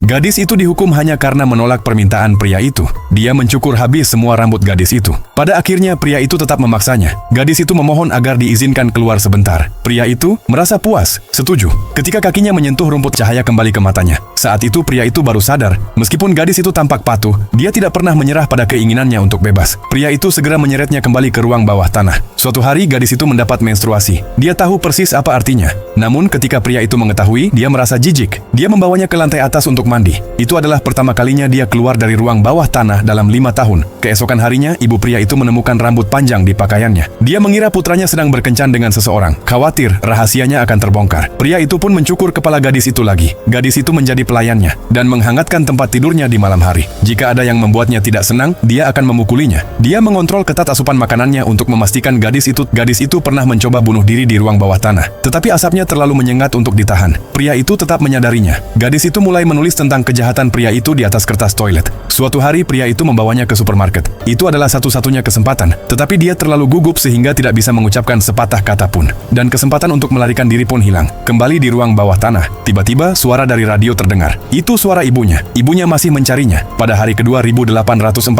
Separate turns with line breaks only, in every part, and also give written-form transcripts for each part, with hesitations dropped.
Gadis itu dihukum hanya karena menolak permintaan pria itu. Dia mencukur habis semua rambut gadis itu. Pada akhirnya pria itu tetap memaksanya. Gadis itu memohon agar diizinkan keluar sebentar. Pria itu merasa puas, setuju. Ketika kakinya menyentuh rumput, cahaya kembali ke matanya. Saat itu pria itu baru sadar, meskipun gadis itu tampak patuh, dia tidak pernah menyerah pada keinginannya untuk bebas. Pria itu segera menyeretnya kembali ke ruang bawah tanah. Suatu hari gadis itu mendapat menstruasi. Dia tahu persis apa artinya. Namun ketika pria itu mengetahui, dia merasa jijik. Dia membawanya ke lantai atas untuk mandi. Itu adalah pertama kalinya dia keluar dari ruang bawah tanah dalam 5 tahun. Keesokan harinya, ibu pria itu menemukan rambut panjang di pakaiannya. Dia mengira putranya sedang berkencan dengan seseorang. Khawatir rahasianya akan terbongkar. Pria itu pun mencukur kepala gadis itu lagi. Gadis itu menjadi pelayannya dan menghangatkan tempat tidurnya di malam hari. Jika ada yang membuatnya tidak senang, dia akan memukulinya. Dia mengontrol ketat asupan makanannya untuk memastikan gadis itu pernah mencoba bunuh diri di ruang bawah tanah. Tetapi asapnya terlalu menyengat untuk ditahan. Pria itu tetap menyadarinya. Gadis itu mulai menulis tentang kejahatan pria itu di atas kertas toilet. Suatu hari pria itu membawanya ke supermarket. Itu adalah satu-satunya kesempatan. Tetapi dia terlalu gugup sehingga tidak bisa mengucapkan sepatah kata pun. Dan kesempatan untuk melarikan diri pun hilang. Kembali di ruang bawah tanah, tiba-tiba suara dari radio terdengar. Itu suara ibunya. Ibunya masih mencarinya. Pada hari kedua 1847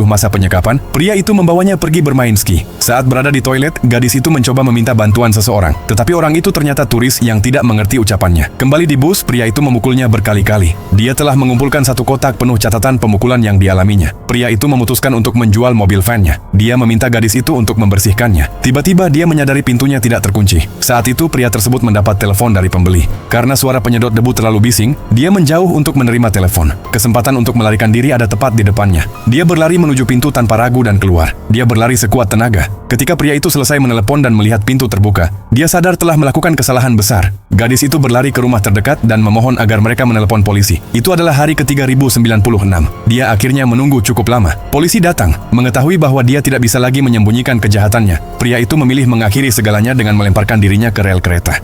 masa penyekapan, pria itu membawanya pergi bermain ski. Saat berada di toilet, gadis itu mencoba meminta bantuan seseorang. Tetapi orang itu ternyata turis yang tidak mengerti ucapannya. Kembali di bus, pria itu memukulnya berkali-kali. Dia telah mengumpulkan satu kotak penuh catatan pemukulan yang dialaminya. Pria itu memutuskan untuk menjual mobil van-nya. Dia meminta gadis itu untuk membersihkannya. Tiba-tiba dia menyadari pintunya tidak terkunci. Saat itu pria tersebut mendapat telepon dari pembeli. Karena suara penyedot debu terlalu bising, dia menjauh untuk menerima telepon. Kesempatan untuk melarikan diri ada tepat di depannya. Dia berlari menuju pintu tanpa ragu dan keluar. Dia berlari sekuat tenaga. Ketika pria itu selesai menelepon dan melihat pintu terbuka, dia sadar telah melakukan kesalahan besar. Gadis itu berlari ke rumah terdekat dan memohon agar mereka menelepon polisi. Itu adalah hari ke-3096. Dia akhirnya menunggu cukup lama. Polisi datang, mengetahui bahwa dia tidak bisa lagi menyembunyikan kejahatannya. Pria itu memilih mengakhiri segalanya dengan melemparkan dirinya ke rel kereta.